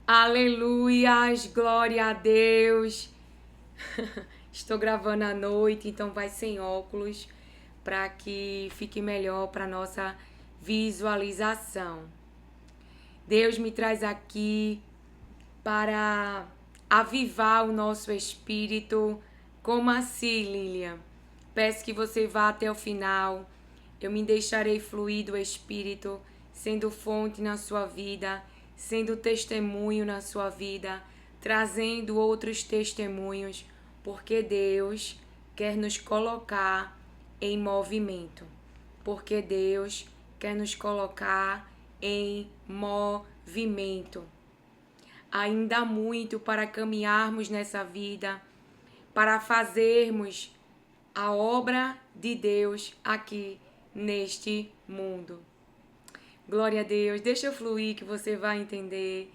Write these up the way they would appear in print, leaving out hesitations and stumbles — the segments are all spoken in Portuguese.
Aleluias, glória a Deus. Estou gravando à noite, então vai sem óculos para que fique melhor para nossa visualização. Deus me traz aqui para avivar o nosso espírito. Como assim, Lilian? Peço que você vá até o final. Eu me deixarei fluir do Espírito, sendo fonte na sua vida, sendo testemunho na sua vida, trazendo outros testemunhos, porque Deus quer nos colocar em movimento. Porque Deus quer nos colocar em movimento. Ainda há muito para caminharmos nessa vida, para fazermos a obra de Deus aqui neste mundo. Glória a Deus. Deixa eu fluir que você vai entender.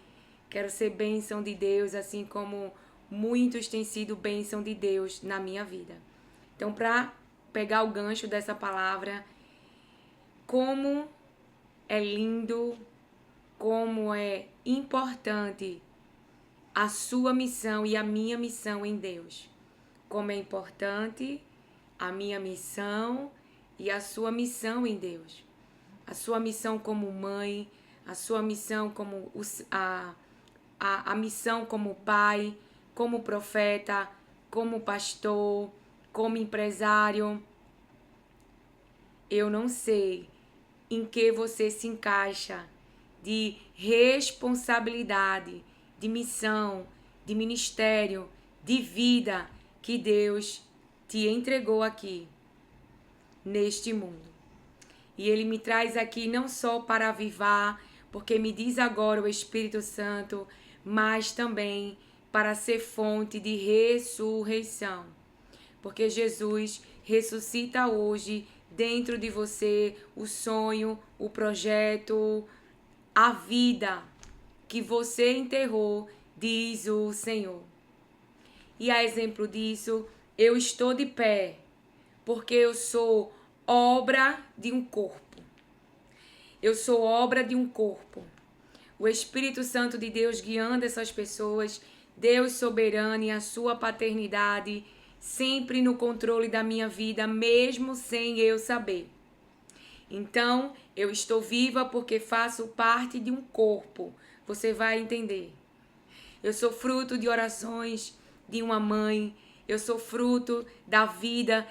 Quero ser bênção de Deus, assim como muitos têm sido bênção de Deus na minha vida. Então, para pegar o gancho dessa palavra, como é lindo, como é importante a sua missão e a minha missão em Deus. Como é importante a minha missão e a sua missão em Deus. A sua missão como mãe, a sua missão como a missão como pai, como profeta, como pastor, como empresário. Eu não sei em que você se encaixa de responsabilidade, de missão, de ministério, de vida que Deus te entregou aqui neste mundo. E Ele me traz aqui não só para avivar, porque me diz agora o Espírito Santo, mas também para ser fonte de ressurreição. Porque Jesus ressuscita hoje dentro de você o sonho, o projeto, a vida que você enterrou, diz o Senhor. E a exemplo disso, eu estou de pé, porque eu sou obra de um corpo. Eu sou obra de um corpo. O Espírito Santo de Deus guiando essas pessoas, Deus soberano e a sua paternidade, sempre no controle da minha vida, mesmo sem eu saber. Então, eu estou viva porque faço parte de um corpo. Você vai entender. Eu sou fruto de orações de uma mãe. Eu sou fruto da vida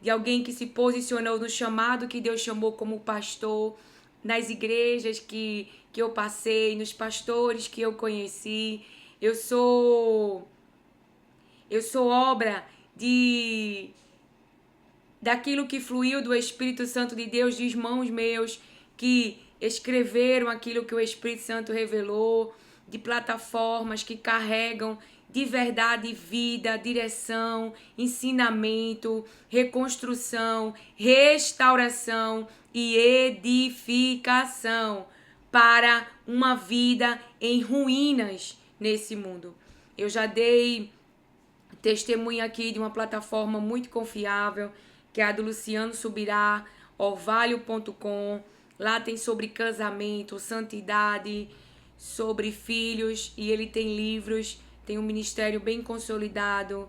de alguém que se posicionou no chamado que Deus chamou como pastor, nas igrejas que eu passei, nos pastores que eu conheci. Eu sou obra daquilo que fluiu do Espírito Santo de Deus, de irmãos meus que escreveram aquilo que o Espírito Santo revelou, de plataformas que carregam de verdade vida, direção, ensinamento, reconstrução, restauração e edificação para uma vida em ruínas nesse mundo. Eu já dei testemunho aqui de uma plataforma muito confiável, que é a do Luciano Subirá, orvalho.com. Lá tem sobre casamento, santidade, sobre filhos, e ele tem livros, tem um ministério bem consolidado,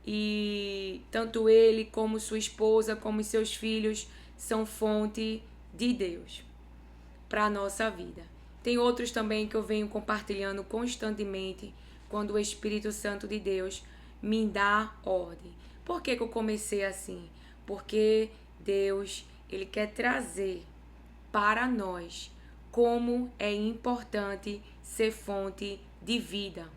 e tanto ele como sua esposa, como seus filhos, são fonte de Deus para a nossa vida. Tem outros também que eu venho compartilhando constantemente quando o Espírito Santo de Deus me dá ordem. Por que eu comecei assim? Porque Deus, Ele quer trazer para nós como é importante ser fonte de vida.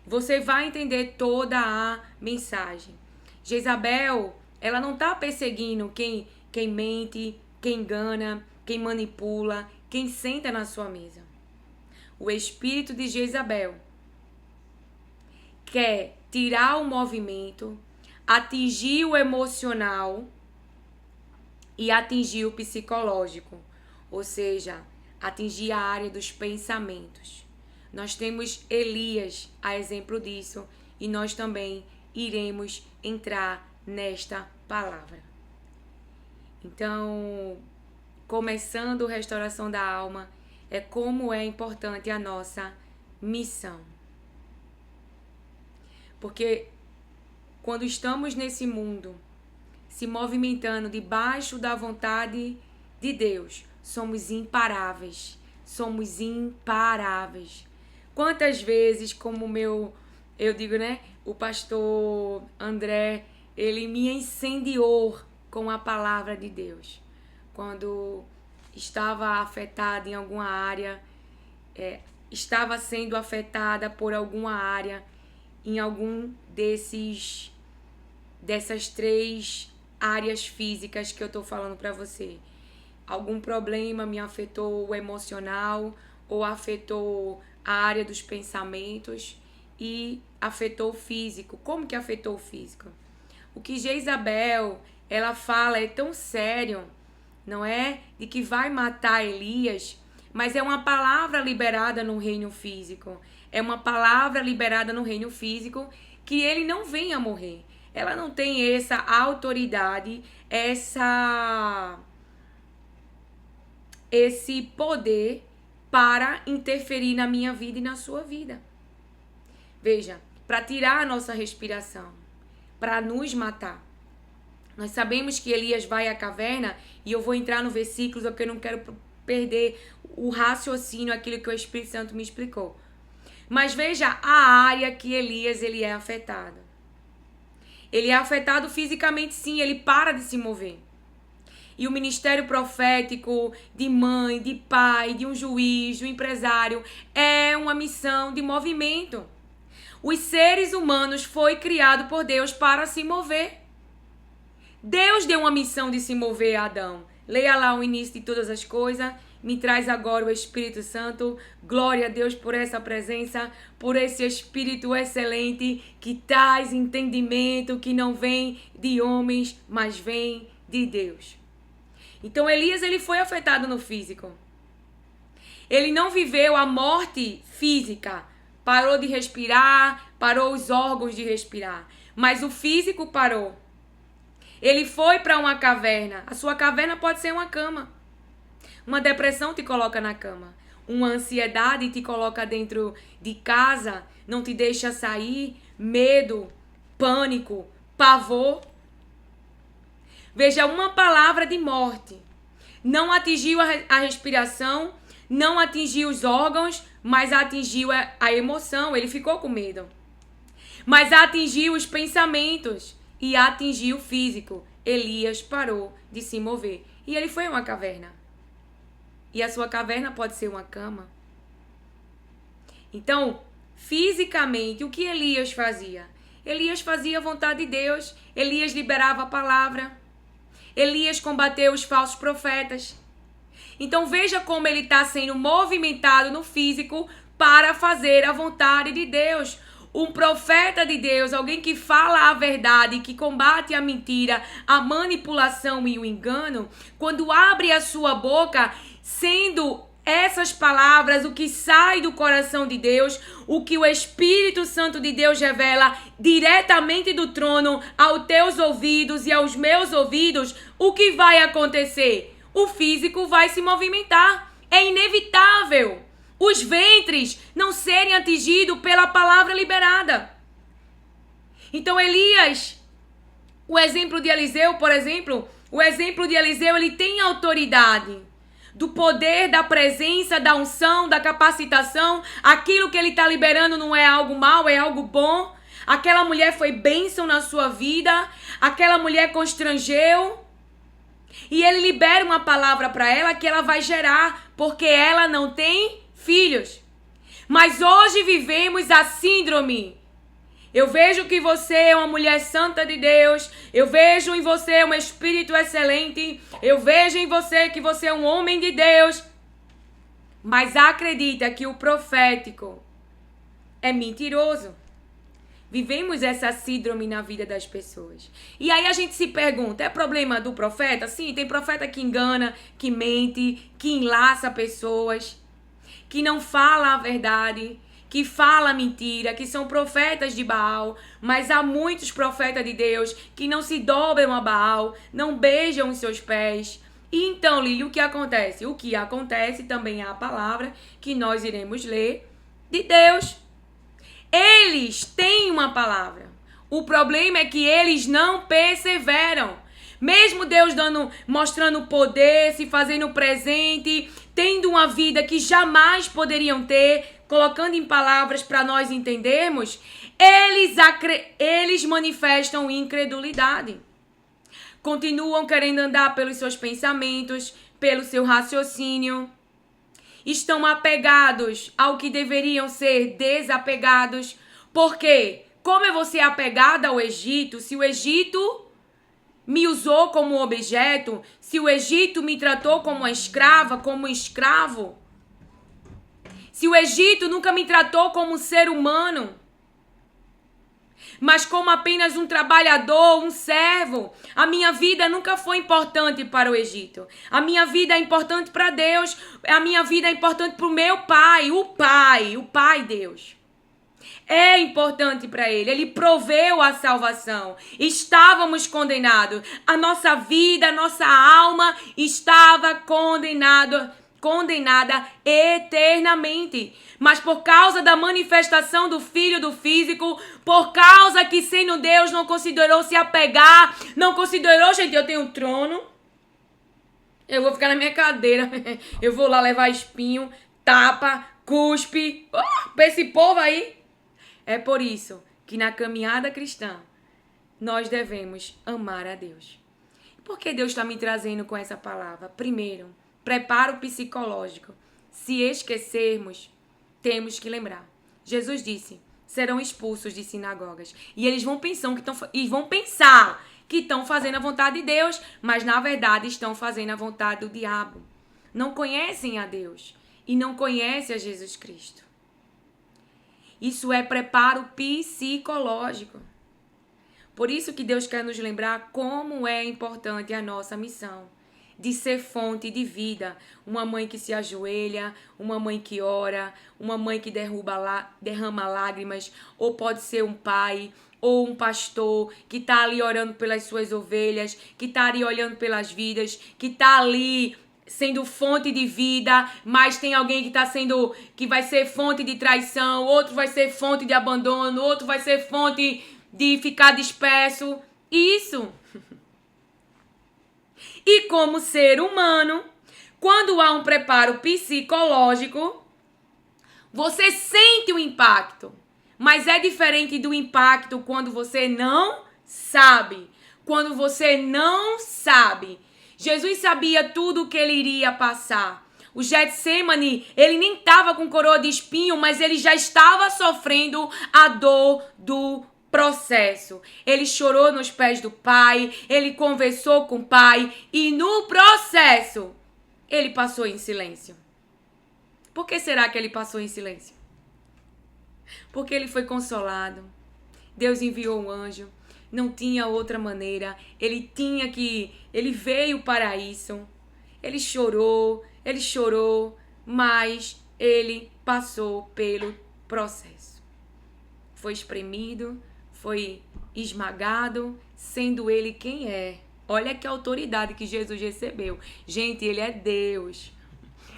Você vai entender toda a mensagem. Jezabel, ela não está perseguindo quem mente, quem engana, quem manipula, quem senta na sua mesa. O espírito de Jezabel quer tirar o movimento, atingir o emocional e atingir o psicológico, ou seja, atingir a área dos pensamentos. Nós temos Elias a exemplo disso e nós também iremos entrar nesta palavra. Então, começando a restauração da alma, é como é importante a nossa missão. Porque quando estamos nesse mundo, se movimentando debaixo da vontade de Deus, somos imparáveis. Somos imparáveis. Quantas vezes, como eu digo, né? O pastor André, ele me incendiou com a palavra de Deus. Quando estava afetada em alguma área, estava sendo afetada por alguma área, em algum dessas 3 áreas físicas que eu tô falando para você. Algum problema me afetou o emocional ou afetou a área dos pensamentos e afetou o físico. Como que afetou o físico? O que Jezabel, ela fala é tão sério, não é? De que vai matar Elias, mas é uma palavra liberada no reino físico. É uma palavra liberada no reino físico que ele não venha morrer. Ela não tem essa autoridade, esse poder para interferir na minha vida e na sua vida. Veja, para tirar a nossa respiração, para nos matar. Nós sabemos que Elias vai à caverna, e eu vou entrar no versículo porque eu não quero perder o raciocínio, aquilo que o Espírito Santo me explicou. Mas veja a área que Elias ele é afetado. Ele é afetado fisicamente, sim, ele para de se mover. E o ministério profético de mãe, de pai, de um juiz, de um empresário, é uma missão de movimento. Os seres humanos foi criado por Deus para se mover. Deus deu uma missão de se mover a Adão. Leia lá o início de todas as coisas. Me traz agora o Espírito Santo. Glória a Deus por essa presença, por esse Espírito excelente que traz entendimento que não vem de homens, mas vem de Deus. Então Elias ele foi afetado no físico. Ele não viveu a morte física. Parou de respirar, parou os órgãos de respirar. Mas o físico parou. Ele foi para uma caverna. A sua caverna pode ser uma cama. Uma depressão te coloca na cama. Uma ansiedade te coloca dentro de casa, não te deixa sair. Medo, pânico, pavor. Veja, uma palavra de morte. Não atingiu a respiração, não atingiu os órgãos, mas atingiu a emoção. Ele ficou com medo. Mas atingiu os pensamentos e atingiu o físico. Elias parou de se mover. E ele foi a uma caverna. E a sua caverna pode ser uma cama. Então, fisicamente, o que Elias fazia? Elias fazia a vontade de Deus. Elias liberava a palavra. Elias combateu os falsos profetas. Então, veja como ele está sendo movimentado no físico para fazer a vontade de Deus. Um profeta de Deus, alguém que fala a verdade, que combate a mentira, a manipulação e o engano, quando abre a sua boca, sendo essas palavras o que sai do coração de Deus, o que o Espírito Santo de Deus revela diretamente do trono aos teus ouvidos e aos meus ouvidos, o que vai acontecer? O físico vai se movimentar. É inevitável os ventres não serem atingidos pela palavra liberada. Então Elias, o exemplo de Eliseu, por exemplo, o exemplo de Eliseu, ele tem autoridade do poder, da presença, da unção, da capacitação. Aquilo que ele está liberando não é algo mal, é algo bom. Aquela mulher foi bênção na sua vida, aquela mulher constrangeu. E ele libera uma palavra para ela que ela vai gerar, porque ela não tem filhos. Mas hoje vivemos a síndrome. Eu vejo que você é uma mulher santa de Deus. Eu vejo em você um espírito excelente. Eu vejo em você que você é um homem de Deus. Mas acredita que o profético é mentiroso. Vivemos essa síndrome na vida das pessoas. E aí a gente se pergunta, é problema do profeta? Sim, tem profeta que engana, que mente, que enlaça pessoas, que não fala a verdade, que fala mentira, que são profetas de Baal. Mas há muitos profetas de Deus que não se dobram a Baal, não beijam os seus pés, E então, Lília, o que acontece? O que acontece também é a palavra que nós iremos ler de Deus. Eles têm uma palavra. O problema é que eles não perseveram. Mesmo Deus mostrando poder, se fazendo presente, tendo uma vida que jamais poderiam ter, colocando em palavras para nós entendermos, eles manifestam incredulidade. Continuam querendo andar pelos seus pensamentos, pelo seu raciocínio. Estão apegados ao que deveriam ser desapegados. Por quê? Como eu vou ser apegada ao Egito se o Egito me usou como objeto, se o Egito me tratou como uma escrava, como um escravo? Se o Egito nunca me tratou como um ser humano, mas como apenas um trabalhador, um servo. A minha vida nunca foi importante para o Egito. A minha vida é importante para Deus. A minha vida é importante para o meu pai, o pai Deus. É importante para ele. Ele proveu a salvação. Estávamos condenados. A nossa vida, a nossa alma estava condenada eternamente. Mas por causa da manifestação do Filho do físico, por causa que sendo Deus não considerou se apegar, não considerou, gente, eu tenho um trono, eu vou ficar na minha cadeira, eu vou lá levar espinho, tapa, cuspe, pra esse povo aí. É por isso que na caminhada cristã, nós devemos amar a Deus. Por que Deus está me trazendo com essa palavra? Primeiro, preparo psicológico. Se esquecermos, temos que lembrar. Jesus disse, serão expulsos de sinagogas. E eles vão pensar que estão fazendo a vontade de Deus, mas na verdade estão fazendo a vontade do diabo. Não conhecem a Deus e não conhecem a Jesus Cristo. Isso é preparo psicológico. Por isso que Deus quer nos lembrar como é importante a nossa missão de ser fonte de vida. Uma mãe que se ajoelha, uma mãe que ora, uma mãe que derrama lágrimas, ou pode ser um pai, ou um pastor que está ali orando pelas suas ovelhas, que está ali olhando pelas vidas, que está ali sendo fonte de vida, mas tem alguém que vai ser fonte de traição, outro vai ser fonte de abandono, outro vai ser fonte de ficar disperso. Isso. E como ser humano, quando há um preparo psicológico, você sente o impacto. Mas é diferente do impacto quando você não sabe. Quando você não sabe. Jesus sabia tudo o que ele iria passar. O Getsemane, ele nem estava com coroa de espinho, mas ele já estava sofrendo a dor do processo. Ele chorou nos pés do Pai, ele conversou com o Pai e no processo ele passou em silêncio. Por que será que ele passou em silêncio? Porque ele foi consolado. Deus enviou um anjo. Não tinha outra maneira. Ele veio para isso. Ele chorou, mas ele passou pelo processo. Foi espremido, foi esmagado, sendo ele quem é. Olha que autoridade que Jesus recebeu. Gente, ele é Deus.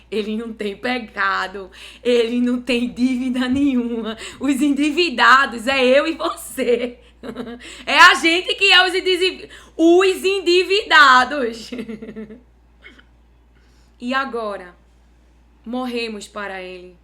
Ele não tem pecado. Ele não tem dívida nenhuma. Os endividados é eu e você. É a gente que é os endividados. E agora, morremos para ele.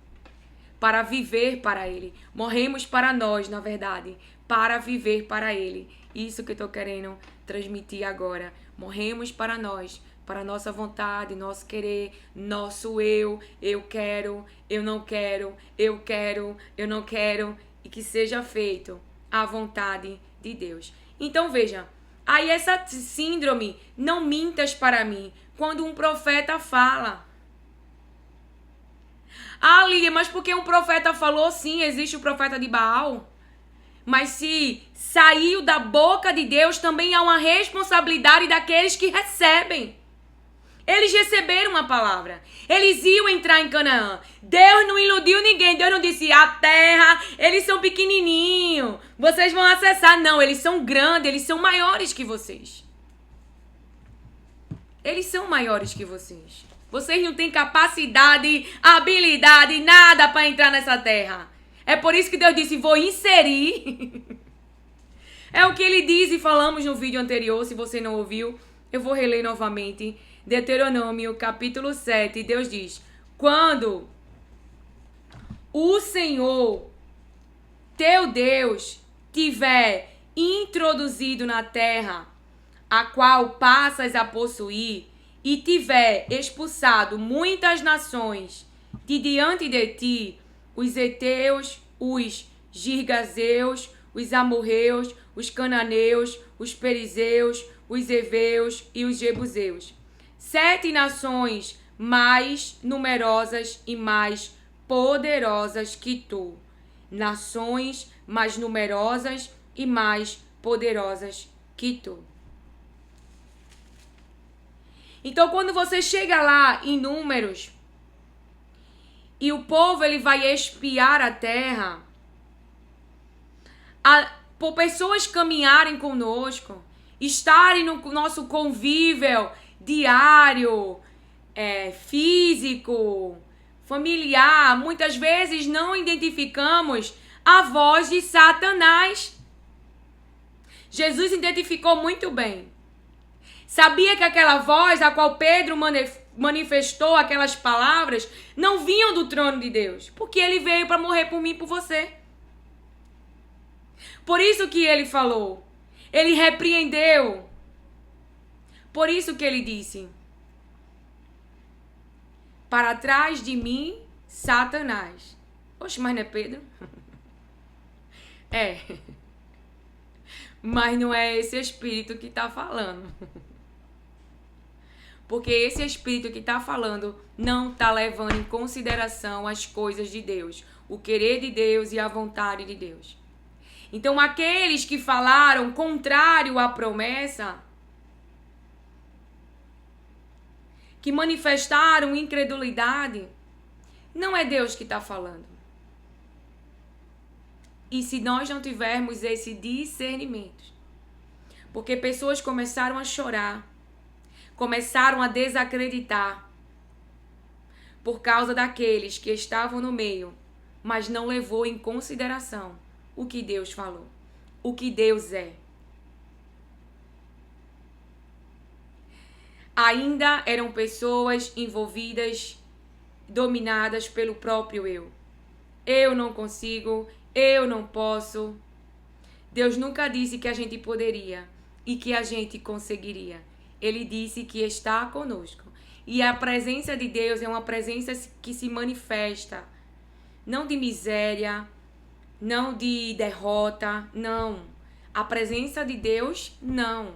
Para viver para ele. Morremos para nós, na verdade. Para viver para ele. Isso que eu estou querendo transmitir agora. Morremos para nós. Para nossa vontade, nosso querer, nosso eu quero, eu não quero, eu quero, eu não quero. E que seja feito a vontade de Deus. Então veja, aí essa síndrome, não mintas para mim, quando um profeta fala. Ah, Lília, mas porque um profeta falou, sim, existe o profeta de Baal. Mas se saiu da boca de Deus, também há uma responsabilidade daqueles que recebem. Eles receberam uma palavra. Eles iam entrar em Canaã. Deus não iludiu ninguém. Deus não disse, a terra, eles são pequenininhos. Vocês vão acessar. Não, eles são grandes, eles são maiores que vocês. Eles são maiores que vocês. Vocês não têm capacidade, habilidade, nada para entrar nessa terra. É por isso que Deus disse, vou inserir. É o que ele diz e falamos no vídeo anterior. Se você não ouviu, eu vou reler novamente. Deuteronômio, capítulo 7. Deus diz, quando o Senhor, teu Deus, tiver introduzido na terra, a qual passas a possuir, e tiver expulsado muitas nações de diante de ti, os heteus, os girgazeus, os amorreus, os cananeus, os perizeus, os heveus e os jebuseus. 7 nações mais numerosas e mais poderosas que tu. Nações mais numerosas e mais poderosas que tu. Então, quando você chega lá em Números e o povo ele vai espiar a terra, por pessoas caminharem conosco, estarem no nosso convívio diário, físico, familiar, muitas vezes não identificamos a voz de Satanás. Jesus identificou muito bem. Sabia que aquela voz a qual Pedro manifestou aquelas palavras não vinham do trono de Deus, porque ele veio para morrer por mim e por você. Por isso que ele falou, ele repreendeu. Por isso que ele disse, para trás de mim, Satanás. Oxe, mas não é Pedro? É. Mas não é esse espírito que está falando. Porque esse espírito que está falando não está levando em consideração as coisas de Deus, o querer de Deus e a vontade de Deus. Então, aqueles que falaram contrário à promessa, que manifestaram incredulidade, não é Deus que está falando. E se nós não tivermos esse discernimento, porque pessoas começaram a chorar, começaram a desacreditar por causa daqueles que estavam no meio, mas não levou em consideração o que Deus falou, o que Deus é. Ainda eram pessoas envolvidas, dominadas pelo próprio eu. Eu não consigo, eu não posso. Deus nunca disse que a gente poderia e que a gente conseguiria. Ele disse que está conosco. E a presença de Deus é uma presença que se manifesta, não de miséria, não de derrota, não. A presença de Deus, não.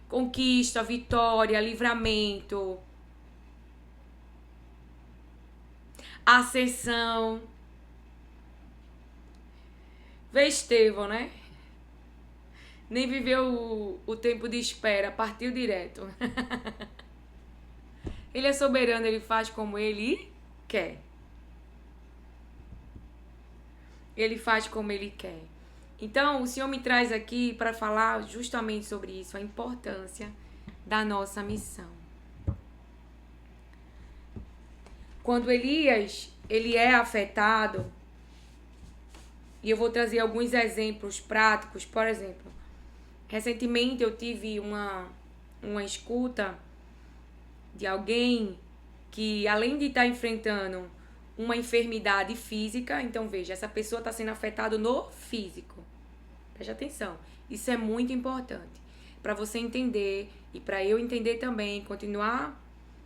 Conquista, vitória, livramento, ascensão. Vê Estevão, né? Nem viveu o tempo de espera, partiu direto. Ele é soberano, ele faz como ele quer. Ele faz como ele quer. Então, o Senhor me traz aqui para falar justamente sobre isso, a importância da nossa missão. Quando Elias, ele é afetado, e eu vou trazer alguns exemplos práticos, por exemplo, recentemente eu tive uma escuta de alguém que, além de estar enfrentando uma enfermidade física, então veja, essa pessoa está sendo afetada no físico. Preste atenção, isso é muito importante para você entender e para eu entender também, continuar,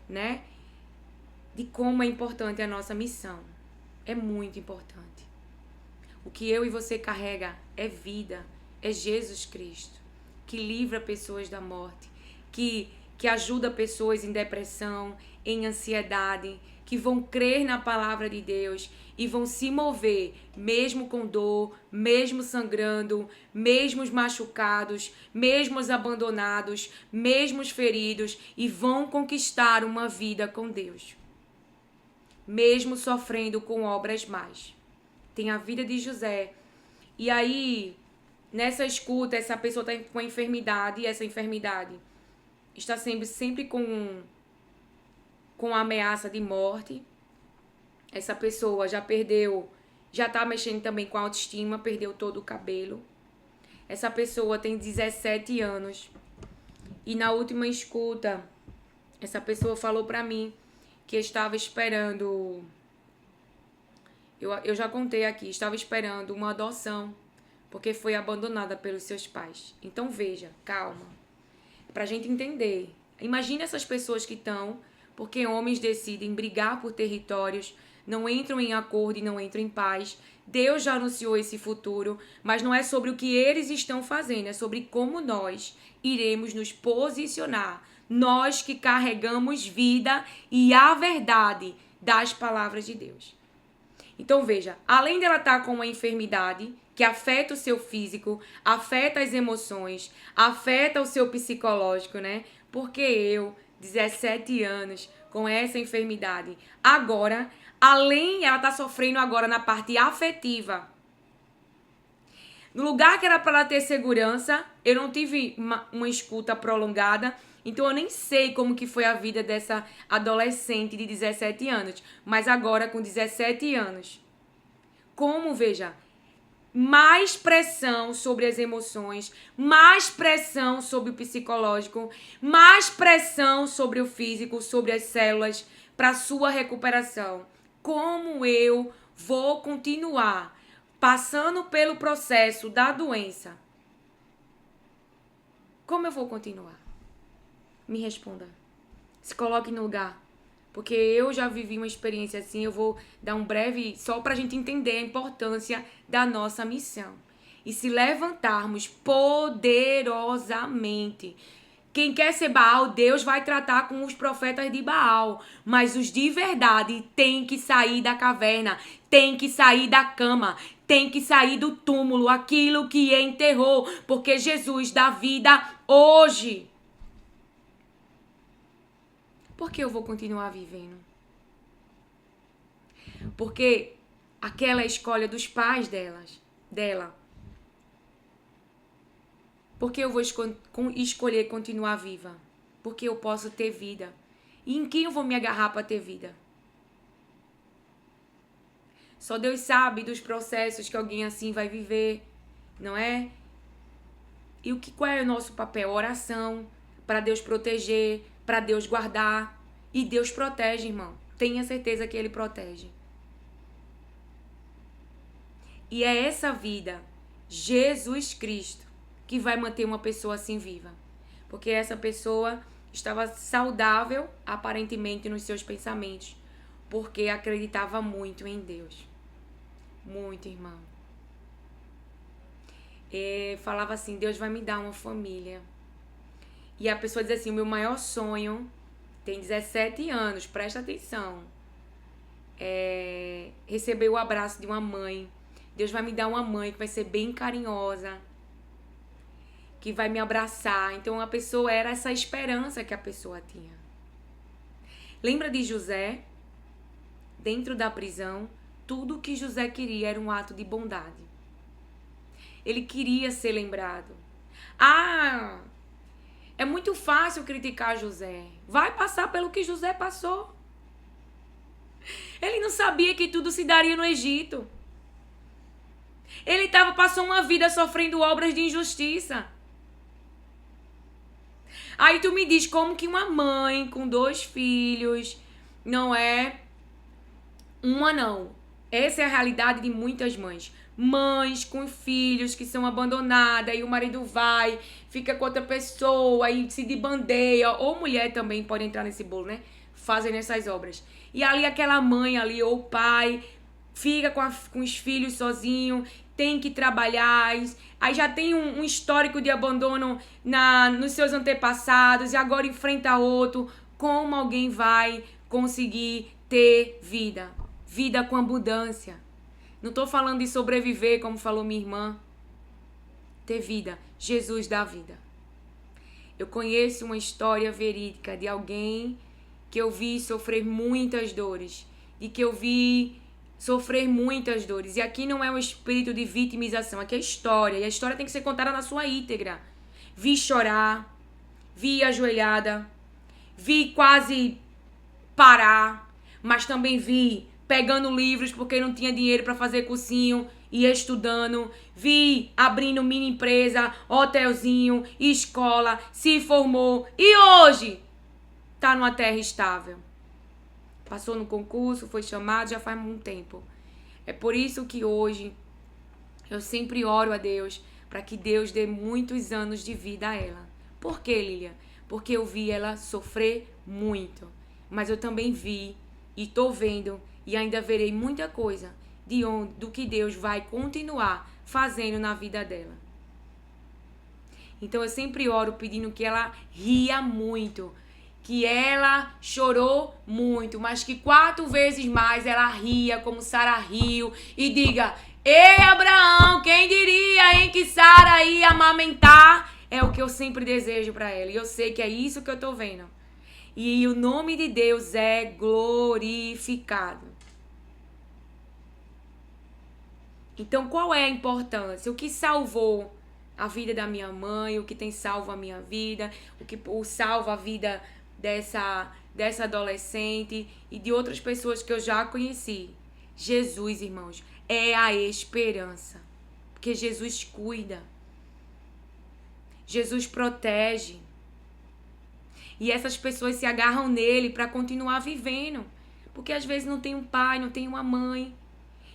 né, de como é importante a nossa missão. É muito importante. O que eu e você carrega é vida, é Jesus Cristo, que livra pessoas da morte, que ajuda pessoas em depressão, em ansiedade, que vão crer na palavra de Deus e vão se mover, mesmo com dor, mesmo sangrando, mesmo machucados, mesmo abandonados, mesmo feridos, e vão conquistar uma vida com Deus, mesmo sofrendo com obras más. Tem a vida de José. E aí, nessa escuta, essa pessoa está com uma enfermidade, e essa enfermidade está sempre com a ameaça de morte. Essa pessoa já tá mexendo também com a autoestima, perdeu todo o cabelo. Essa pessoa tem 17 anos. E na última escuta, essa pessoa falou pra mim que estava esperando... Eu já contei aqui, estava esperando uma adoção, porque foi abandonada pelos seus pais. Então veja, calma. Pra gente entender. Imagina essas pessoas que estão, porque homens decidem brigar por territórios, não entram em acordo e não entram em paz. Deus já anunciou esse futuro, mas não é sobre o que eles estão fazendo, é sobre como nós iremos nos posicionar. Nós que carregamos vida e a verdade das palavras de Deus. Então veja, além dela estar com uma enfermidade que afeta o seu físico, afeta as emoções, afeta o seu psicológico, né? Porque eu, 17 anos, com essa enfermidade, agora, ela tá sofrendo agora na parte afetiva. No lugar que era para ela ter segurança, eu não tive uma escuta prolongada, então eu nem sei como que foi a vida dessa adolescente de 17 anos. Mas agora, com 17 anos, veja, mais pressão sobre as emoções, mais pressão sobre o psicológico, mais pressão sobre o físico, sobre as células, para sua recuperação. Como eu vou continuar passando pelo processo da doença? Como eu vou continuar? Me responda. Se coloque no lugar. Porque eu já vivi uma experiência assim, eu vou dar um breve, só pra gente entender a importância da nossa missão. E se levantarmos poderosamente. Quem quer ser Baal, Deus vai tratar com os profetas de Baal. Mas os de verdade têm que sair da caverna, têm que sair da cama, têm que sair do túmulo, aquilo que enterrou. Porque Jesus dá vida hoje. Por que eu vou continuar vivendo? Porque aquela é a escolha dos pais dela. Porque eu vou escolher continuar viva? Porque eu posso ter vida. E em quem eu vou me agarrar para ter vida? Só Deus sabe dos processos que alguém assim vai viver, não é? E qual é o nosso papel? Oração, para Deus proteger, para Deus guardar. E Deus protege, irmão. Tenha certeza que Ele protege. E é essa vida, Jesus Cristo, que vai manter uma pessoa assim viva. Porque essa pessoa estava saudável, aparentemente, nos seus pensamentos. Porque acreditava muito em Deus. Muito, irmão. E falava assim, Deus vai me dar uma família. E a pessoa diz assim, o meu maior sonho, tem 17 anos, presta atenção, é receber o abraço de uma mãe. Deus vai me dar uma mãe que vai ser bem carinhosa, que vai me abraçar. Então a pessoa, era essa esperança que a pessoa tinha. Lembra de José? Dentro da prisão, tudo que José queria era um ato de bondade. Ele queria ser lembrado. É muito fácil criticar José. Vai passar pelo que José passou. Ele não sabia que tudo se daria no Egito. Ele passou uma vida sofrendo obras de injustiça. Aí tu me diz como que uma mãe com 2 filhos, não é uma não. Essa é a realidade de muitas mães. Mães com filhos que são abandonadas e o marido vai, fica com outra pessoa e se debandeia. Ou mulher também pode entrar nesse bolo, né? Fazem essas obras. E ali aquela mãe ali, ou pai, fica com os filhos sozinho, tem que trabalhar. Aí já tem um histórico de abandono nos seus antepassados e agora enfrenta outro. Como alguém vai conseguir ter vida? Vida com abundância. Não estou falando de sobreviver, como falou minha irmã. Ter vida. Jesus dá vida. Eu conheço uma história verídica de alguém que eu vi sofrer muitas dores. E que eu vi sofrer muitas dores. E aqui não é um espírito de vitimização, aqui é história. E a história tem que ser contada na sua íntegra. Vi chorar, vi ajoelhada, vi quase parar, mas também vi pegando livros porque não tinha dinheiro para fazer cursinho e estudando, vi abrindo mini empresa, hotelzinho, escola, se formou e hoje tá numa terra estável. Passou no concurso, foi chamado, já faz muito tempo. É por isso que hoje eu sempre oro a Deus para que Deus dê muitos anos de vida a ela. Por quê, Lilian? Porque eu vi ela sofrer muito. Mas eu também vi e tô vendo e ainda verei muita coisa do que Deus vai continuar fazendo na vida dela. Então eu sempre oro pedindo que ela ria muito, que ela chorou muito, mas que 4 vezes mais ela ria como Sara riu e diga: ei, Abraão, quem diria, hein, que Sara ia amamentar? É o que eu sempre desejo para ela. E eu sei que é isso que eu tô vendo. E o nome de Deus é glorificado. Então, qual é a importância? O que salvou a vida da minha mãe, o que tem salvo a minha vida, o que salva a vida dessa adolescente e de outras pessoas que eu já conheci? Jesus, irmãos, é a esperança. Porque Jesus cuida. Jesus protege. E essas pessoas se agarram nele para continuar vivendo. Porque às vezes não tem um pai, não tem uma mãe.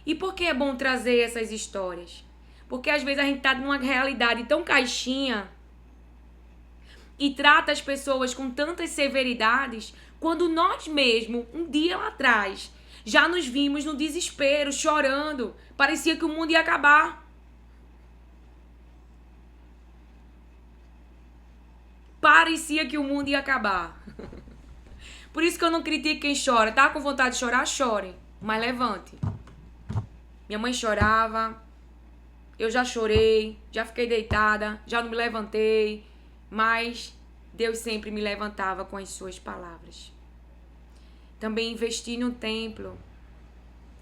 E por que é bom trazer essas histórias? Porque às vezes a gente tá numa realidade tão caixinha e trata as pessoas com tantas severidades, quando nós mesmos, um dia lá atrás, já nos vimos no desespero, chorando. Parecia que o mundo ia acabar. Parecia que o mundo ia acabar. Por isso que eu não critico quem chora. Tá com vontade de chorar? Chore. Mas levante. Minha mãe chorava. Eu já chorei. Já fiquei deitada. Já não me levantei. Mas Deus sempre me levantava com as suas palavras. Também investi no templo.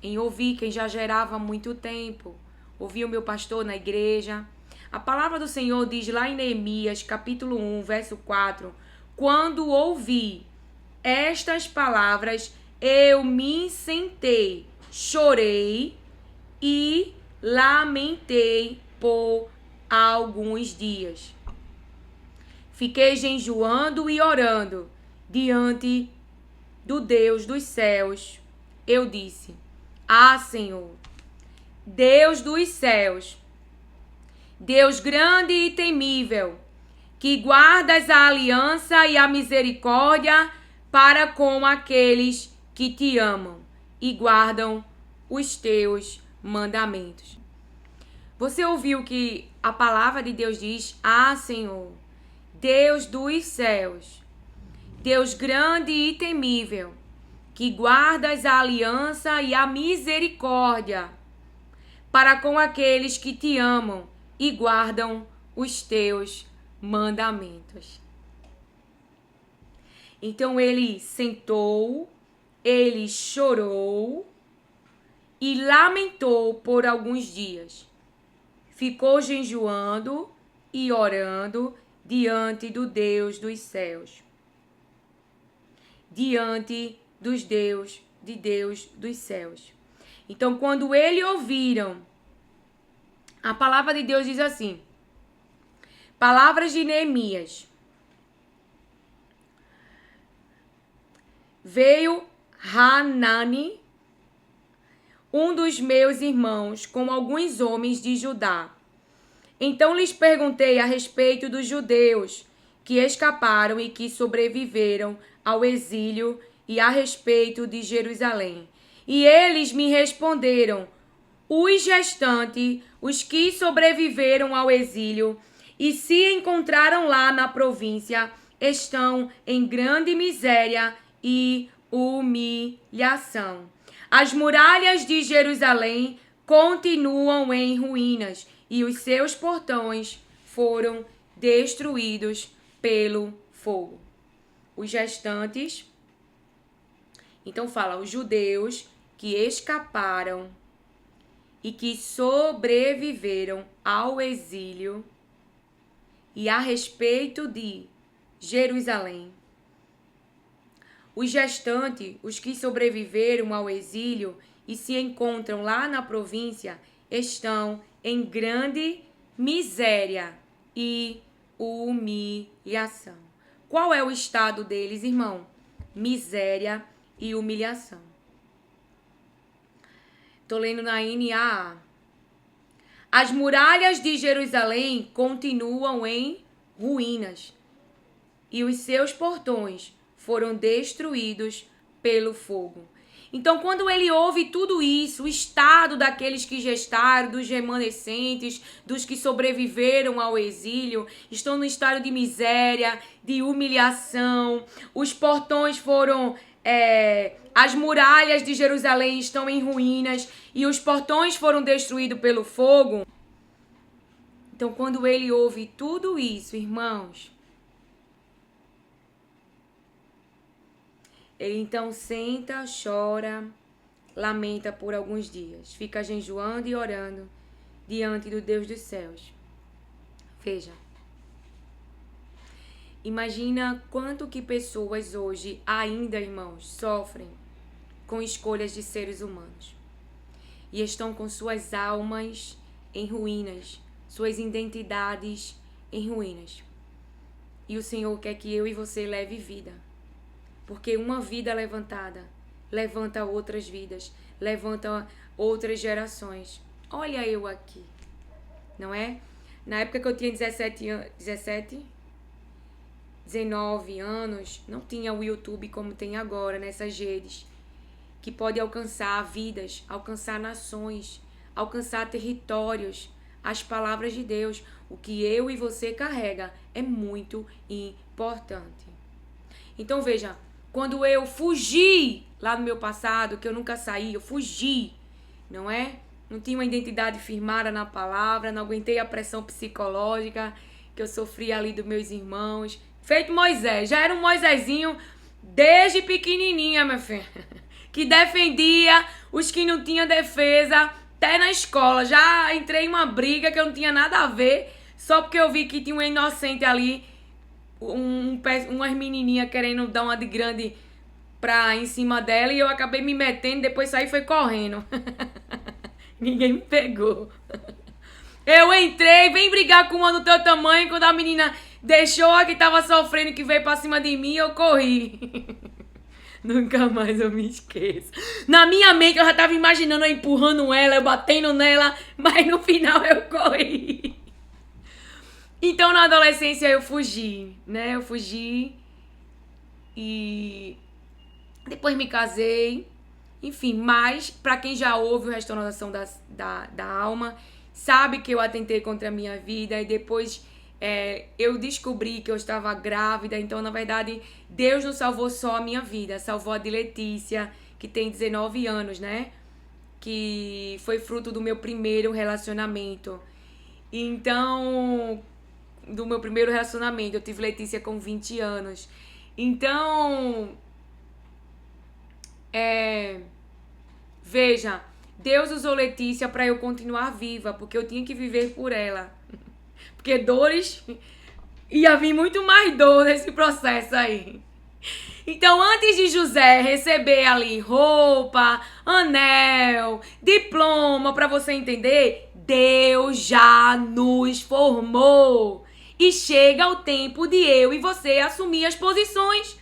Em ouvir quem já gerava muito tempo. Ouvi o meu pastor na igreja. A palavra do Senhor diz lá em Neemias, capítulo 1, verso 4. Quando ouvi estas palavras, eu me sentei, chorei e lamentei por alguns dias. Fiquei jejuando e orando diante do Deus dos céus. Eu disse: ah, Senhor, Deus dos céus, Deus grande e temível, que guardas a aliança e a misericórdia para com aqueles que te amam e guardam os teus mandamentos. Você ouviu que a palavra de Deus diz: ah, Senhor, Deus dos céus, Deus grande e temível, que guardas a aliança e a misericórdia para com aqueles que te amam e guardam os teus mandamentos. Então ele sentou, ele chorou e lamentou por alguns dias. Ficou jejuando e orando diante do Deus dos céus. Diante de Deus dos céus. Então, quando eles ouviram, a palavra de Deus diz assim, palavras de Neemias. Veio Hanani, um dos meus irmãos, com alguns homens de Judá. Então lhes perguntei a respeito dos judeus que escaparam e que sobreviveram ao exílio e a respeito de Jerusalém. E eles me responderam: os restantes, os que sobreviveram ao exílio e se encontraram lá na província, estão em grande miséria e humilhação. As muralhas de Jerusalém continuam em ruínas e os seus portões foram destruídos pelo fogo. Os restantes, então fala, os judeus que escaparam e que sobreviveram ao exílio e a respeito de Jerusalém. Os gestantes, os que sobreviveram ao exílio e se encontram lá na província, estão em grande miséria e humilhação. Qual é o estado deles, irmão? Miséria e humilhação. Estou lendo na NAA. As muralhas de Jerusalém continuam em ruínas e os seus portões foram destruídos pelo fogo. Então, quando ele ouve tudo isso, o estado daqueles que gestaram, dos remanescentes, dos que sobreviveram ao exílio, estão no estado de miséria, de humilhação, os portões foram... as muralhas de Jerusalém estão em ruínas e os portões foram destruídos pelo fogo. Então, quando ele ouve tudo isso, irmãos, ele então senta, chora, lamenta por alguns dias, fica jejuando e orando diante do Deus dos céus. Veja, imagina quanto que pessoas hoje ainda, irmãos, sofrem com escolhas de seres humanos e estão com suas almas em ruínas, suas identidades em ruínas. E o Senhor quer que eu e você leve vida. Porque uma vida levantada levanta outras vidas, levanta outras gerações. Olha eu aqui, não é? Na época que eu tinha 19 anos, não tinha o YouTube como tem agora, nessas redes, que pode alcançar vidas, alcançar nações, alcançar territórios, as palavras de Deus. O que eu e você carrega é muito importante. Então veja, quando eu fugi lá no meu passado, que eu nunca saí, eu fugi, não é? Não tinha uma identidade firmada na palavra, não aguentei a pressão psicológica que eu sofri ali dos meus irmãos. Feito Moisés, já era um Moisésinho desde pequenininha, minha filha, que defendia os que não tinham defesa, até na escola. Já entrei em uma briga que eu não tinha nada a ver, só porque eu vi que tinha um inocente ali, umas menininhas querendo dar uma de grande em cima dela, e eu acabei me metendo, depois saí e foi correndo. Ninguém me pegou. Eu entrei, vem brigar com uma do teu tamanho, quando a menina deixou a que tava sofrendo, que veio pra cima de mim, eu corri. Nunca mais eu me esqueço. Na minha mente eu já tava imaginando eu empurrando ela, eu batendo nela, mas no final eu corri. Então, na adolescência, eu fugi, né? Eu fugi e depois me casei. Enfim, mas para quem já ouve o Restauração da Alma, sabe que eu atentei contra a minha vida e depois eu descobri que eu estava grávida. Então, na verdade, Deus não salvou só a minha vida, salvou a de Letícia, que tem 19 anos, né? Que foi fruto do meu primeiro relacionamento. Então... do meu primeiro relacionamento. Eu tive Letícia com 20 anos. Então, veja, Deus usou Letícia para eu continuar viva, porque eu tinha que viver por ela. Porque dores, ia vir muito mais dor nesse processo aí. Então, antes de José receber ali roupa, anel, diploma, para você entender, Deus já nos formou. E chega o tempo de eu e você assumir as posições.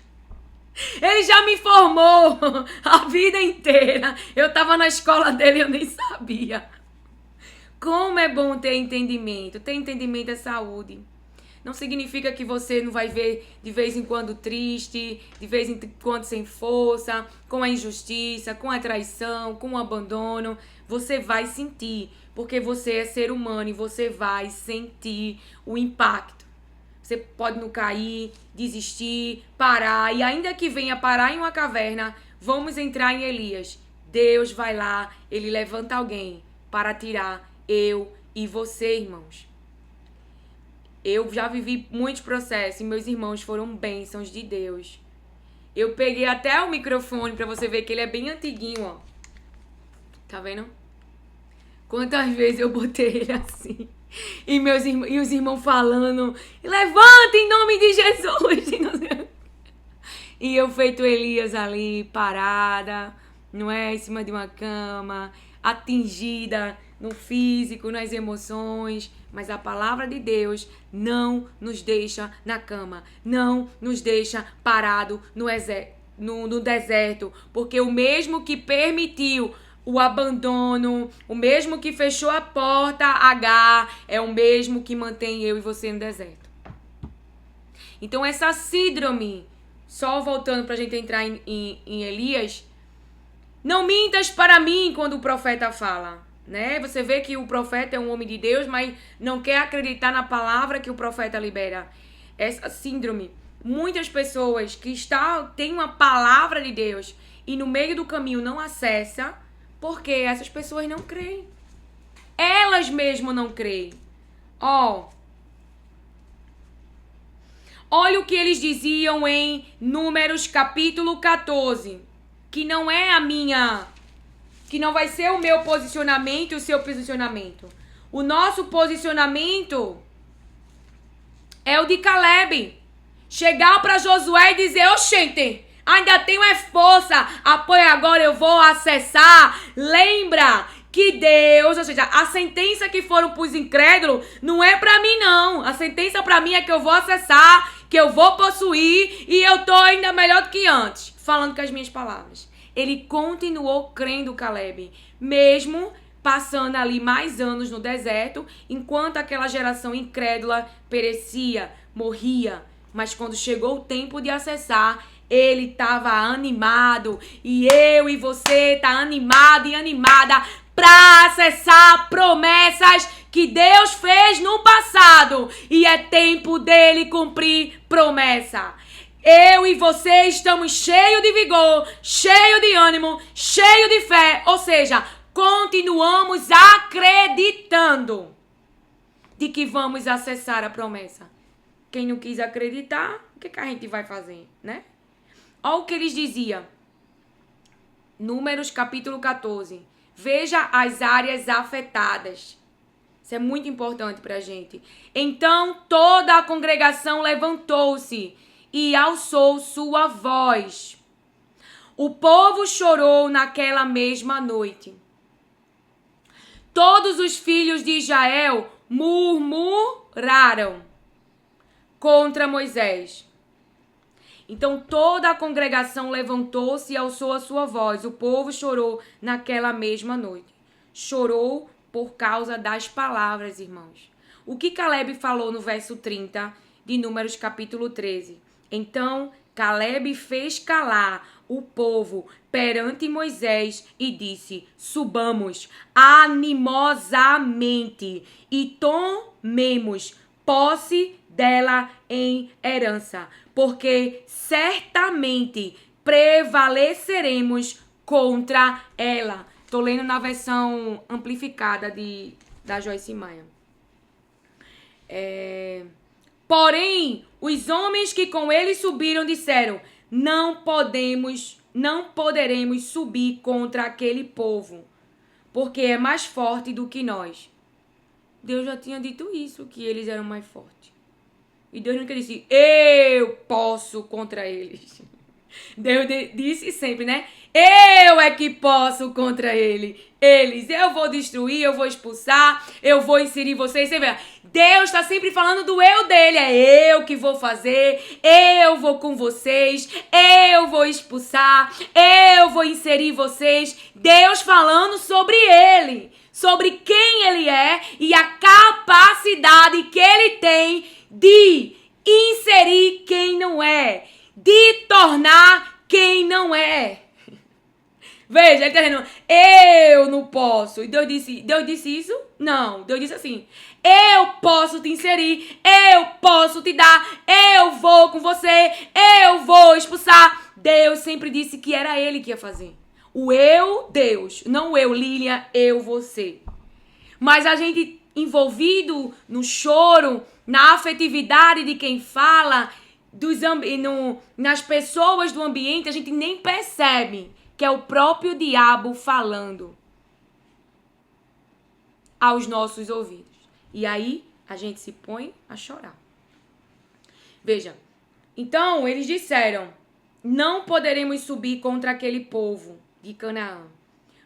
Ele já me formou a vida inteira. Eu tava na escola dele e eu nem sabia. Como é bom ter entendimento. Ter entendimento é saúde. Não significa que você não vai ver de vez em quando triste, de vez em quando sem força, com a injustiça, com a traição, com o abandono. Você vai sentir, porque você é ser humano e você vai sentir o impacto. Você pode não cair, desistir, parar, e ainda que venha parar em uma caverna, vamos entrar em Elias. Deus vai lá, ele levanta alguém para tirar eu e você, irmãos. Eu já vivi muitos processos e meus irmãos foram bênçãos de Deus. Eu peguei até o microfone pra você ver que ele é bem antiguinho, ó. Tá vendo? Quantas vezes eu botei ele assim. E os irmãos falando, levanta em nome de Jesus. E eu feito Elias ali, parada, não é? Em cima de uma cama, atingida no físico, nas emoções. Mas a palavra de Deus não nos deixa na cama, não nos deixa parado no deserto. Porque o mesmo que permitiu o abandono, o mesmo que fechou a porta a Agar, é o mesmo que mantém eu e você no deserto. Então essa síndrome, só voltando pra gente entrar em Elias, não mintas para mim quando o profeta fala, né? Você vê que o profeta é um homem de Deus, mas não quer acreditar na palavra que o profeta libera. Essa síndrome, muitas pessoas que têm uma palavra de Deus e no meio do caminho não acessa, porque essas pessoas não creem. Elas mesmo não creem. Olha o que eles diziam em Números capítulo 14. Que não é que não vai ser o meu posicionamento e o seu posicionamento. O nosso posicionamento é o de Caleb. Chegar para Josué e dizer, oxente, ainda tenho força, apoia agora, eu vou acessar. Lembra que Deus, ou seja, a sentença que foram para os incrédulos não é para mim não. A sentença para mim é que eu vou acessar, que eu vou possuir e eu tô ainda melhor do que antes. Falando com as minhas palavras. Ele continuou crendo, Caleb, mesmo passando ali mais anos no deserto, enquanto aquela geração incrédula perecia, morria. Mas quando chegou o tempo de acessar, ele estava animado. E eu e você tá animado e animada para acessar promessas que Deus fez no passado. E é tempo dele cumprir promessa. Eu e você estamos cheios de vigor, cheios de ânimo, cheios de fé. Ou seja, continuamos acreditando de que vamos acessar a promessa. Quem não quis acreditar, o que a gente vai fazer, né? Olha o que eles diziam. Números capítulo 14. Veja as áreas afetadas. Isso é muito importante pra gente. Então toda a congregação levantou-se e alçou sua voz. O povo chorou naquela mesma noite. Todos os filhos de Israel murmuraram contra Moisés. Então toda a congregação levantou-se e alçou a sua voz. O povo chorou naquela mesma noite. Chorou por causa das palavras, irmãos. O que Caleb falou no verso 30 de Números capítulo 13? Então Caleb fez calar o povo perante Moisés e disse: subamos animosamente e tomemos posse dela em herança, porque certamente prevaleceremos contra ela. Estou lendo na versão amplificada da Joyce Meyer. Porém, os homens que com ele subiram disseram: não poderemos subir contra aquele povo, porque é mais forte do que nós. Deus já tinha dito isso, que eles eram mais fortes. E Deus nunca disse, eu posso contra eles. Deus disse sempre, né? Eu é que posso contra eles. Eu vou destruir, eu vou expulsar, eu vou inserir vocês. Você vê, Deus está sempre falando do eu dele. É eu que vou fazer, eu vou com vocês, eu vou expulsar, eu vou inserir vocês. Deus falando sobre ele, sobre quem ele é e a capacidade que ele tem de inserir quem não é, de tornar quem não é. Veja, ele está dizendo, eu não posso. E Deus disse isso? Não, Deus disse assim, eu posso te inserir, eu posso te dar, eu vou com você, eu vou expulsar. Deus sempre disse que era ele que ia fazer. O eu, Deus, não o eu, Lilian, eu, você. Mas a gente envolvido no choro, na afetividade de quem fala, nas pessoas do ambiente, a gente nem percebe que é o próprio diabo falando aos nossos ouvidos. E aí a gente se põe a chorar. Veja, então eles disseram: não poderemos subir contra aquele povo de Canaã,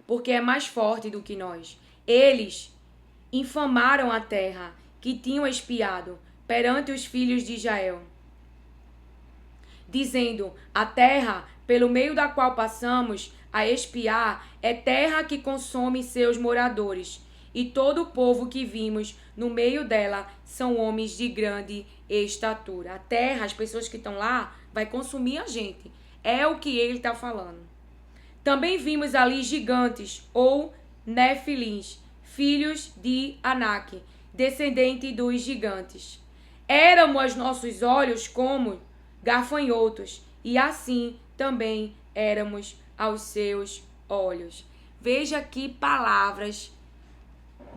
porque é mais forte do que nós. Eles infamaram a terra que tinham espiado perante os filhos de Israel, dizendo: a terra pelo meio da qual passamos a espiar é terra que consome seus moradores, e todo o povo que vimos no meio dela são homens de grande estatura. A terra, as pessoas que estão lá, vai consumir a gente. É o que ele está falando. Também vimos ali gigantes, ou nefilins, filhos de Anak, descendente dos gigantes. Éramos aos nossos olhos como gafanhotos, e assim também éramos aos seus olhos. Veja que palavras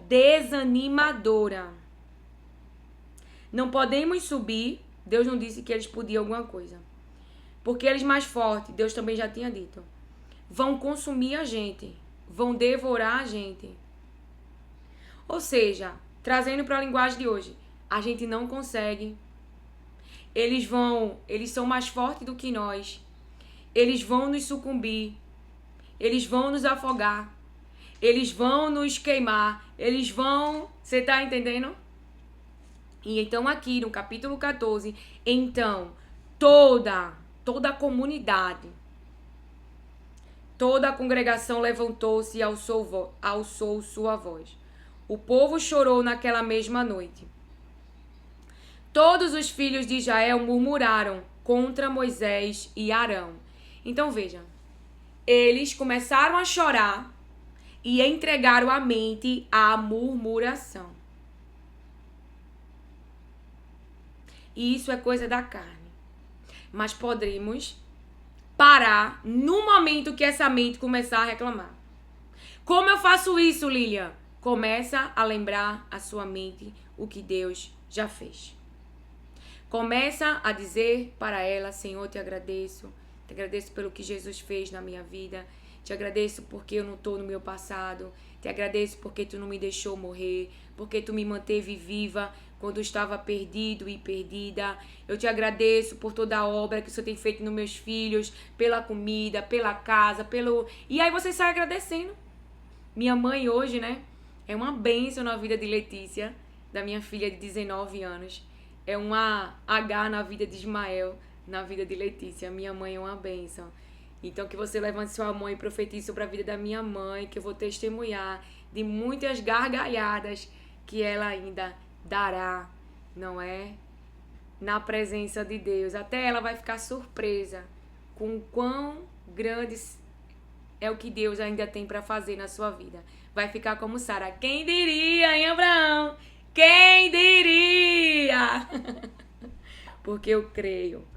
desanimadoras. Não podemos subir. Deus não disse que eles podiam alguma coisa. Porque eles mais fortes, Deus também já tinha dito, vão consumir a gente, vão devorar a gente. Ou seja, trazendo para a linguagem de hoje, a gente não consegue. Eles são mais fortes do que nós. Eles vão nos sucumbir. Eles vão nos afogar. Eles vão nos queimar. Eles vão... Você tá entendendo? E então aqui no capítulo 14, então, toda a comunidade, toda a congregação levantou-se e alçou sua voz. O povo chorou naquela mesma noite. Todos os filhos de Israel murmuraram contra Moisés e Arão. Então veja, eles começaram a chorar e entregaram a mente à murmuração. E isso é coisa da carne. Mas podemos parar no momento que essa mente começar a reclamar. Como eu faço isso, Lilian? Começa a lembrar a sua mente o que Deus já fez. Começa a dizer para ela: Senhor, te agradeço pelo que Jesus fez na minha vida, te agradeço porque eu não estou no meu passado, te agradeço porque tu não me deixou morrer, porque tu me manteve viva quando eu estava perdido e perdida. Eu te agradeço por toda a obra que o Senhor tem feito nos meus filhos, pela comida, pela casa, E aí você sai agradecendo. Minha mãe hoje, né, é uma bênção na vida de Letícia, da minha filha de 19 anos. É uma H na vida de Ismael, na vida de Letícia. Minha mãe é uma bênção. Então que você levante sua mãe e profetize sobre a vida da minha mãe, que eu vou testemunhar de muitas gargalhadas que ela ainda dará, não é? Na presença de Deus. Até ela vai ficar surpresa com o quão grande é o que Deus ainda tem para fazer na sua vida. Vai ficar como Sara. Quem diria, hein, Abraão? Quem diria? Porque eu creio,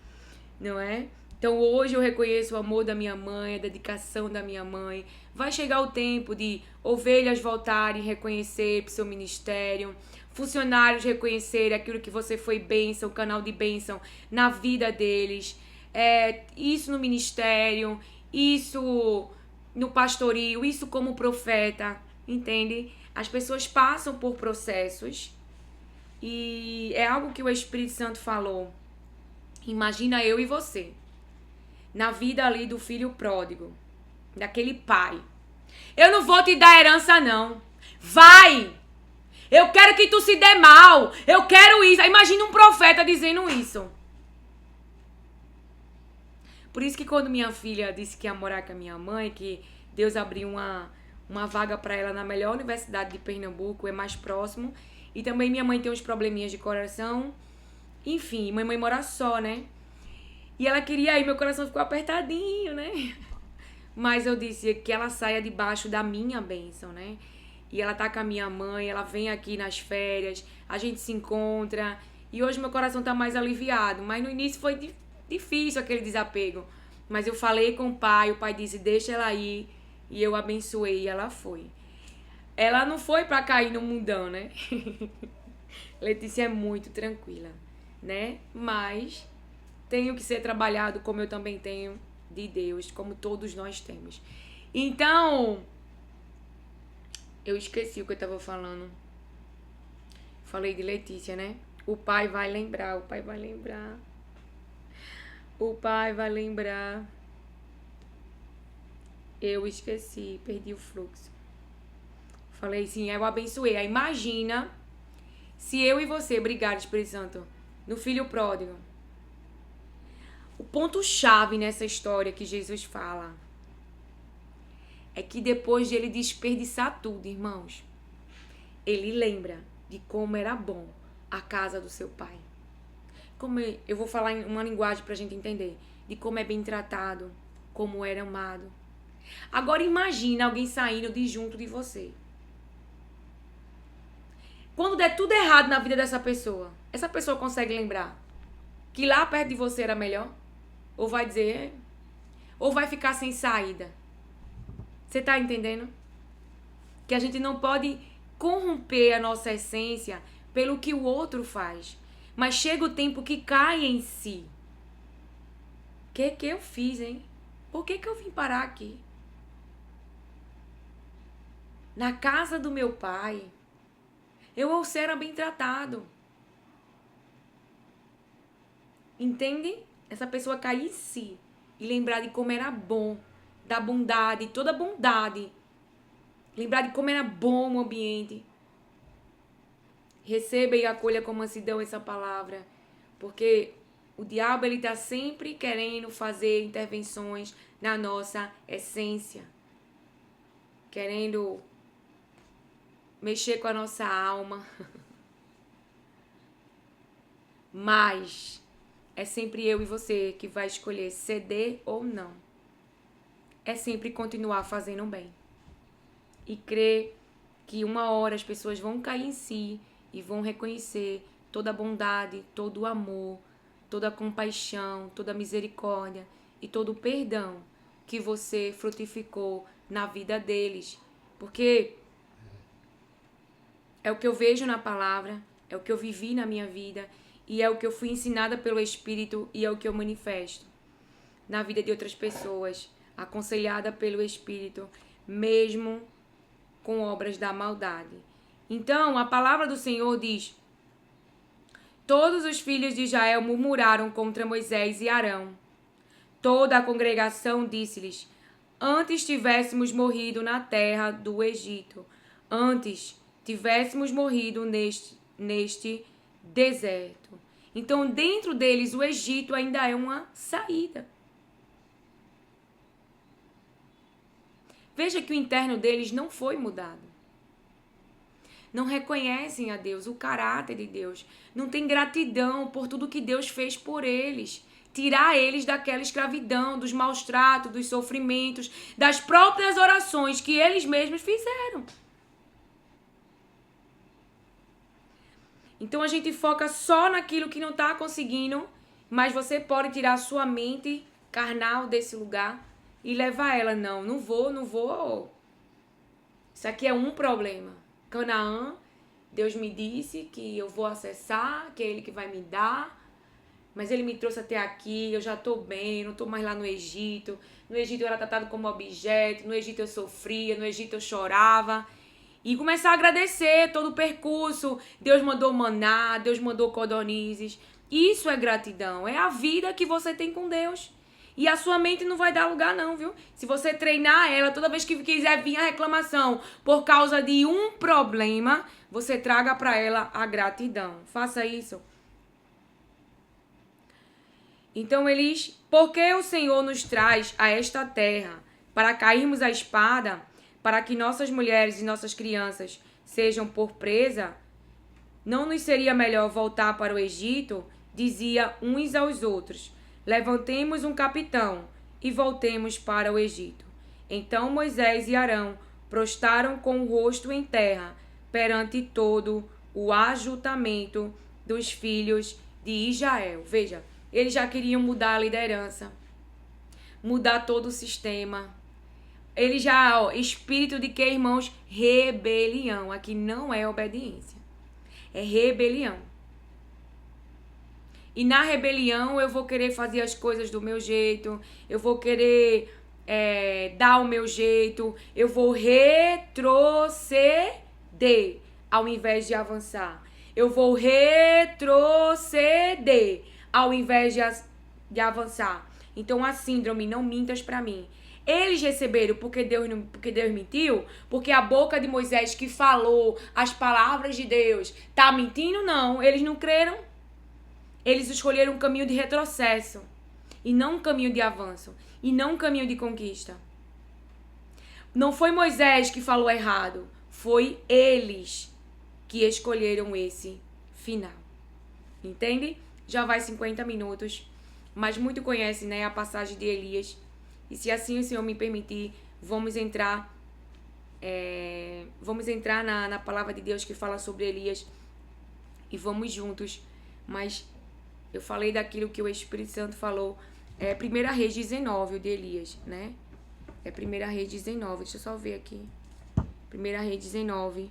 não é? Então hoje eu reconheço o amor da minha mãe, a dedicação da minha mãe. Vai chegar o tempo de ovelhas voltarem a reconhecer para o seu ministério, funcionários reconhecerem aquilo que você foi bênção, canal de bênção na vida deles. Isso no ministério, isso no pastorio, isso como profeta, entende? As pessoas passam por processos e é algo que o Espírito Santo falou. Imagina eu e você, na vida ali do filho pródigo, daquele pai. Eu não vou te dar herança, não. Vai! Eu quero que tu se dê mal. Eu quero isso. Imagina um profeta dizendo isso. Por isso que quando minha filha disse que ia morar com a minha mãe, que Deus abriu uma vaga para ela na melhor universidade de Pernambuco, é mais próximo. E também minha mãe tem uns probleminhas de coração. Enfim, minha mãe mora só, né? E ela queria ir, meu coração ficou apertadinho, né? Mas eu disse que ela saia debaixo da minha bênção, né? E ela tá com a minha mãe, ela vem aqui nas férias, a gente se encontra. E hoje meu coração tá mais aliviado. Mas no início foi difícil aquele desapego. Mas eu falei com o pai disse, deixa ela ir. E eu abençoei e ela foi. Ela não foi pra cair no mundão, né? Letícia é muito tranquila, né? Mas tenho que ser trabalhado como eu também tenho de Deus, como todos nós temos. Então, eu esqueci o que eu tava falando. Falei de Letícia, né? O pai vai lembrar, o pai vai lembrar. O pai vai lembrar. Eu esqueci, perdi o fluxo. Falei sim, eu abençoei. Aí imagina se eu e você brigarem, Espírito Santo, no filho pródigo. O ponto-chave nessa história que Jesus fala é que depois de ele desperdiçar tudo, irmãos, ele lembra de como era bom a casa do seu pai. Como eu vou falar em uma linguagem pra gente entender. De como é bem tratado, como era amado. Agora imagina alguém saindo de junto de você. Quando der tudo errado na vida dessa pessoa, essa pessoa consegue lembrar que lá perto de você era melhor? Ou vai dizer... Ou vai ficar sem saída? Você tá entendendo? Que a gente não pode corromper a nossa essência pelo que o outro faz. Mas chega o tempo que cai em si. O que eu fiz, hein? Por que eu vim parar aqui? Na casa do meu pai, eu ou ser era bem tratado. Entende? Essa pessoa cair em si e lembrar de como era bom, da bondade, toda a bondade. Lembrar de como era bom o ambiente. Receba e acolha com mansidão essa palavra, porque o diabo ele tá sempre querendo fazer intervenções na nossa essência, querendo mexer com a nossa alma. Mas é sempre eu e você que vai escolher ceder ou não. É sempre continuar fazendo bem e crer que uma hora as pessoas vão cair em si e vão reconhecer toda a bondade, todo o amor, toda a compaixão, toda a misericórdia e todo o perdão que você frutificou na vida deles. Porque é o que eu vejo na palavra, é o que eu vivi na minha vida e é o que eu fui ensinada pelo Espírito e é o que eu manifesto na vida de outras pessoas, aconselhada pelo Espírito, mesmo com obras da maldade. Então, a palavra do Senhor diz: todos os filhos de Israel murmuraram contra Moisés e Arão. Toda a congregação disse-lhes: antes tivéssemos morrido na terra do Egito, antes tivéssemos morrido neste deserto. Então, dentro deles, o Egito ainda é uma saída. Veja que o interno deles não foi mudado. Não reconhecem a Deus, o caráter de Deus. Não tem gratidão por tudo que Deus fez por eles. Tirar eles daquela escravidão, dos maus tratos, dos sofrimentos, das próprias orações que eles mesmos fizeram. Então a gente foca só naquilo que não está conseguindo, mas você pode tirar a sua mente carnal desse lugar e levar ela. Não vou. Isso aqui é um problema. Canaã, Deus me disse que eu vou acessar, que é Ele que vai me dar, mas Ele me trouxe até aqui, eu já estou bem, não estou mais lá no Egito. No Egito eu era tratado como objeto, no Egito eu sofria, no Egito eu chorava. E começar a agradecer todo o percurso. Deus mandou maná, Deus mandou codornizes. Isso é gratidão, é a vida que você tem com Deus. E a sua mente não vai dar lugar não, viu? Se você treinar ela, toda vez que quiser vir a reclamação por causa de um problema, você traga para ela a gratidão. Faça isso. Então eles, porque o Senhor nos traz a esta terra para cairmos à espada, para que nossas mulheres e nossas crianças sejam por presa, não nos seria melhor voltar para o Egito? Dizia uns aos outros: levantemos um capitão e voltemos para o Egito. Então Moisés e Arão prostraram com o rosto em terra perante todo o ajuntamento dos filhos de Israel. Veja, eles já queriam mudar a liderança, mudar todo o sistema. Eles já, espírito de que, irmãos? Rebelião. Aqui não é obediência, é rebelião. E na rebelião eu vou querer fazer as coisas do meu jeito, eu vou querer dar o meu jeito, eu vou retroceder ao invés de avançar. eu vou retroceder ao invés de avançar. Então a síndrome, não mintas para mim. Eles receberam porque Deus mentiu? Porque a boca de Moisés que falou as palavras de Deus tá mentindo? Não, eles não creram. Eles escolheram um caminho de retrocesso e não um caminho de avanço e não um caminho de conquista. Não foi Moisés que falou errado, foi eles que escolheram esse final. Entende? Já vai 50 minutos, mas muito conhece, né, a passagem de Elias. E se assim o Senhor me permitir, vamos entrar na palavra de Deus que fala sobre Elias e vamos juntos. Mas eu falei daquilo que o Espírito Santo falou. É 1 Reis 19, o de Elias, né? É 1 Reis 19, deixa eu só ver aqui. 1 Reis 19,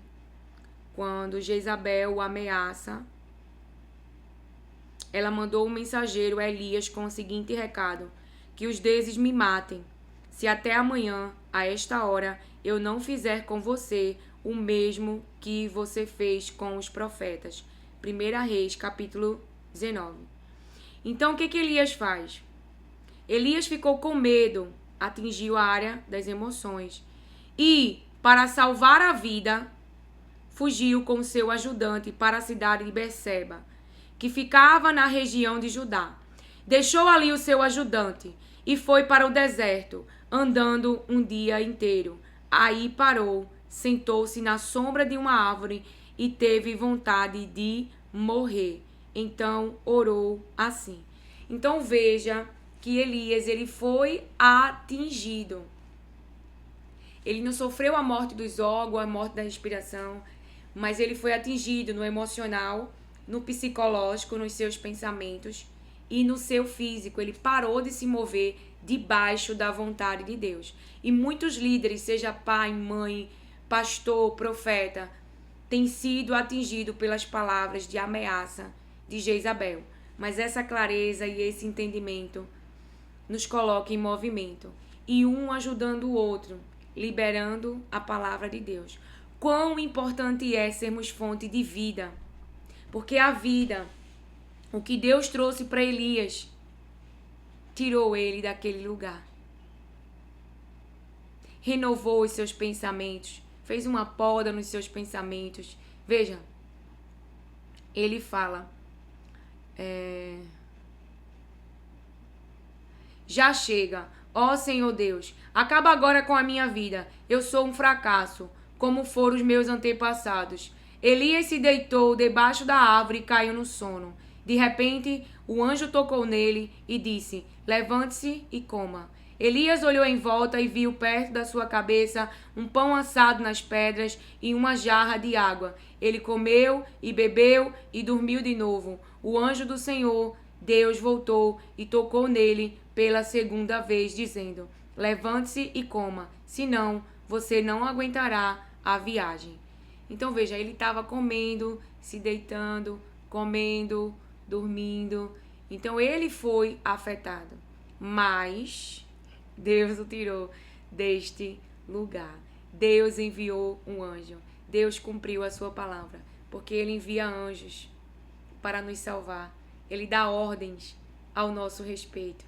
quando Jezabel o ameaça, ela mandou um mensageiro a Elias com o seguinte recado: que os deuses me matem, se até amanhã, a esta hora, eu não fizer com você o mesmo que você fez com os profetas. 1 Reis, capítulo 19. Então, o que Elias faz? Elias ficou com medo, atingiu a área das emoções. E, para salvar a vida, fugiu com seu ajudante para a cidade de Berseba, que ficava na região de Judá. Deixou ali o seu ajudante e foi para o deserto, andando um dia inteiro. Aí parou, sentou-se na sombra de uma árvore e teve vontade de morrer. Então orou assim. Então veja que Elias, ele foi atingido. Ele não sofreu a morte dos órgãos, a morte da respiração, mas ele foi atingido no emocional, no psicológico, nos seus pensamentos e no seu físico. Ele parou de se mover debaixo da vontade de Deus. E muitos líderes, seja pai, mãe, pastor, profeta, têm sido atingidos pelas palavras de ameaça de Jezabel. Mas essa clareza e esse entendimento nos coloca em movimento. E um ajudando o outro, liberando a palavra de Deus. Quão importante é sermos fonte de vida. Porque a vida, o que Deus trouxe para Elias, tirou ele daquele lugar. Renovou os seus pensamentos. Fez uma poda nos seus pensamentos. Veja, ele fala... Já chega, ó Senhor Deus, acaba agora com a minha vida. Eu sou um fracasso, como foram os meus antepassados. Elias se deitou debaixo da árvore e caiu no sono. De repente, o anjo tocou nele e disse: levante-se e coma. Elias olhou em volta e viu perto da sua cabeça um pão assado nas pedras e uma jarra de água. Ele comeu e bebeu e dormiu de novo. O anjo do Senhor, Deus, voltou e tocou nele pela segunda vez, dizendo: levante-se e coma, senão você não aguentará a viagem. Então veja, ele estava comendo, se deitando, comendo, dormindo. Então ele foi afetado, mas Deus o tirou deste lugar. Deus enviou um anjo. Deus cumpriu a sua palavra, porque ele envia anjos para nos salvar. Ele dá ordens ao nosso respeito,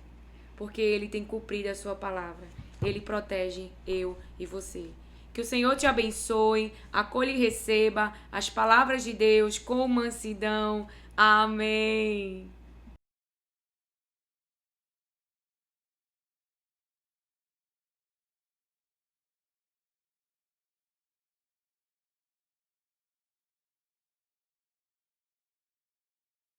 porque ele tem cumprido a sua palavra. Ele protege eu e você. Que o Senhor te abençoe, acolha e receba as palavras de Deus com mansidão. Amém.